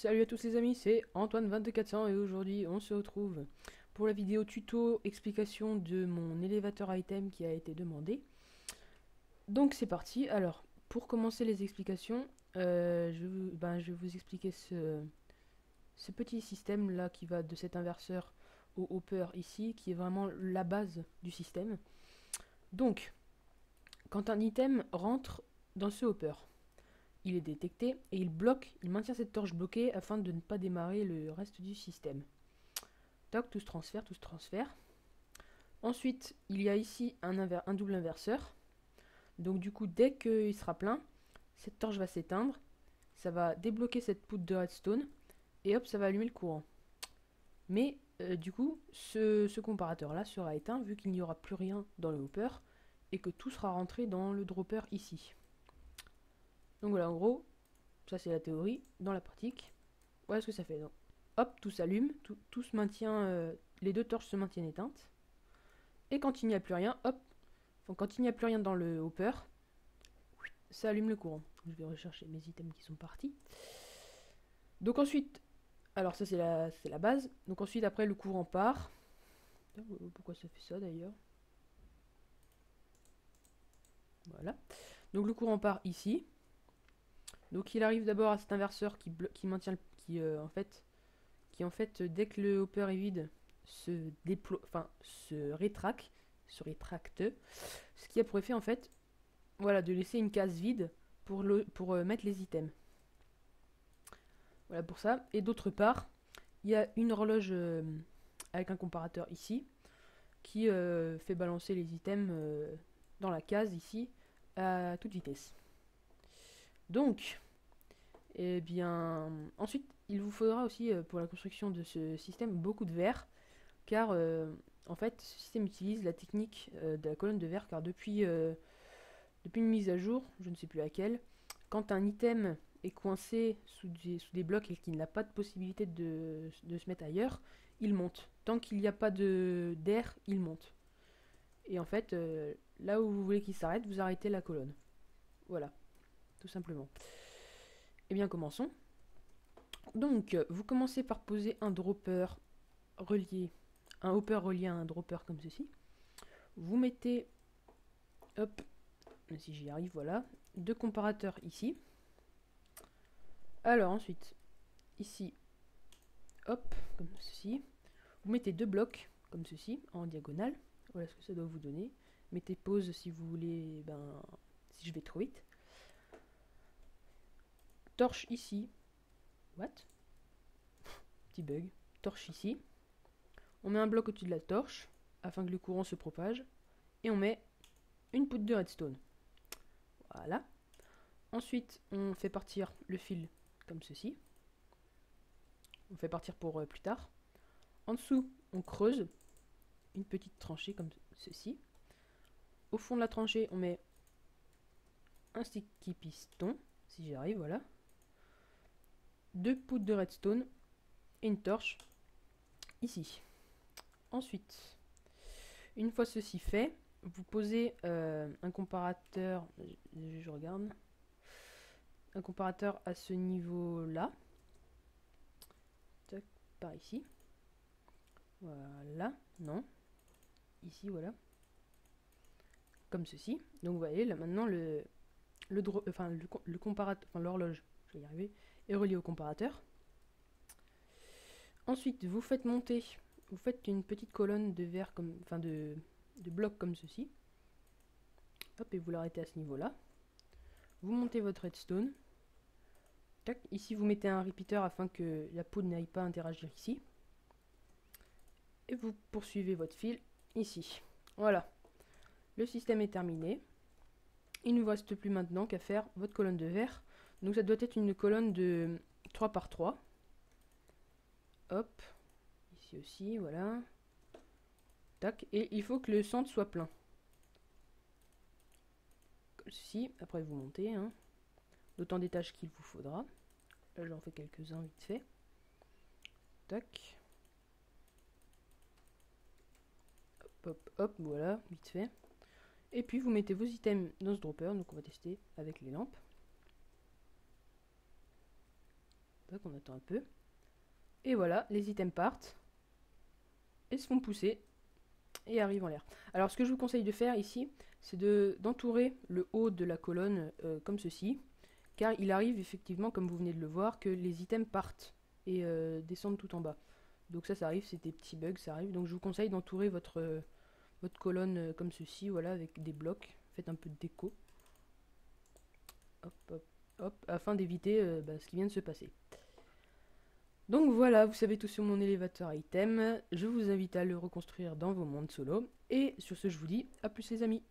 Salut à tous les amis, c'est Antoine22400 et aujourd'hui on se retrouve pour la vidéo tuto explication de mon élévateur item qui a été demandé. Donc c'est parti. Alors pour commencer les explications, je vais vous expliquer ce petit système là qui va de cet inverseur au hopper ici, qui est vraiment la base du système. Donc quand un item rentre dans ce hopper, il est détecté et il maintient cette torche bloquée afin de ne pas démarrer le reste du système. Toc, tout se transfère, tout se transfère. Ensuite, il y a ici un double inverseur. Donc du coup, dès qu'il sera plein, cette torche va s'éteindre. Ça va débloquer cette poudre de redstone. Et hop, ça va allumer le courant. Mais du coup, ce comparateur-là sera éteint vu qu'il n'y aura plus rien dans le hopper. Et que tout sera rentré dans le dropper ici. Donc voilà, en gros, ça c'est la théorie. Dans la pratique, voilà ce que ça fait. Donc, hop, tout s'allume, tout se maintient, les deux torches se maintiennent éteintes. Et quand il n'y a plus rien, hop, enfin, quand il n'y a plus rien dans le hopper, ça allume le courant. Je vais rechercher mes items qui sont partis. Donc ensuite, alors ça c'est la base. Donc ensuite, après le courant part. Pourquoi ça fait ça d'ailleurs? Voilà. Donc le courant part ici. Donc il arrive d'abord à cet inverseur qui maintient, qui en fait dès que le hopper est vide, se déploie, enfin se rétracte, ce qui a pour effet en fait, voilà, de laisser une case vide pour mettre les items. Voilà pour ça. Et d'autre part, il y a une horloge avec un comparateur ici qui fait balancer les items dans la case ici à toute vitesse. Donc, eh bien, ensuite, il vous faudra aussi pour la construction de ce système beaucoup de verre, car en fait, ce système utilise la technique de la colonne de verre, car depuis une mise à jour, je ne sais plus laquelle, quand un item est coincé sous des blocs et qu'il n'a pas de possibilité de se mettre ailleurs, il monte. Tant qu'il n'y a pas d'air, il monte. Et en fait, là où vous voulez qu'il s'arrête, vous arrêtez la colonne. Voilà, tout simplement. Eh bien, commençons. Donc, vous commencez par poser un dropper relié, un hopper relié à un dropper comme ceci. Vous mettez, hop, si j'y arrive, voilà, deux comparateurs ici. Alors ensuite, ici, hop, comme ceci. Vous mettez deux blocs, comme ceci, en diagonale. Voilà ce que ça doit vous donner. Mettez pause si vous voulez, si je vais trop vite. Torche ici. What? Petit bug. Torche ici. On met un bloc au-dessus de la torche, afin que le courant se propage. Et on met une poudre de redstone. Voilà. Ensuite, on fait partir le fil comme ceci. On fait partir pour plus tard. En dessous, on creuse une petite tranchée comme ceci. Au fond de la tranchée, on met un sticky piston, si j'y arrive, voilà. Deux poudres de redstone et une torche ici. Ensuite, une fois ceci fait, vous posez un comparateur, je regarde, un comparateur à ce niveau-là, par ici. Voilà, non, ici, voilà, comme ceci. Donc vous voyez, là maintenant le comparateur, enfin l'horloge, je vais y arriver, est relié au comparateur. Ensuite, vous faites monter, vous faites une petite colonne de verre, de blocs comme ceci. Hop, et vous l'arrêtez à ce niveau-là. Vous montez votre redstone. Tac, ici vous mettez un repeater afin que la poudre n'aille pas interagir ici. Et vous poursuivez votre fil ici. Voilà. Le système est terminé. Il ne vous reste plus maintenant qu'à faire votre colonne de verre. Donc ça doit être une colonne de 3 par 3. Hop. Ici aussi, voilà. Tac. Et il faut que le centre soit plein. Comme ceci. Après vous montez. D'autant d'étages qu'il vous faudra. Là j'en fais quelques-uns vite fait. Tac. Hop, hop, hop. Voilà, vite fait. Et puis vous mettez vos items dans ce dropper. Donc on va tester avec les lampes. Donc on attend un peu. Et voilà, les items partent et se font pousser et arrivent en l'air. Alors ce que je vous conseille de faire ici, c'est d'entourer le haut de la colonne comme ceci, car il arrive effectivement, comme vous venez de le voir, que les items partent et descendent tout en bas. Donc ça arrive, c'est des petits bugs, ça arrive. Donc je vous conseille d'entourer votre colonne comme ceci, voilà, avec des blocs. Faites un peu de déco. Hop, hop, hop, afin d'éviter ce qui vient de se passer. Donc voilà, vous savez tout sur mon élévateur item. Je vous invite à le reconstruire dans vos mondes solo. Et sur ce, je vous dis à plus les amis.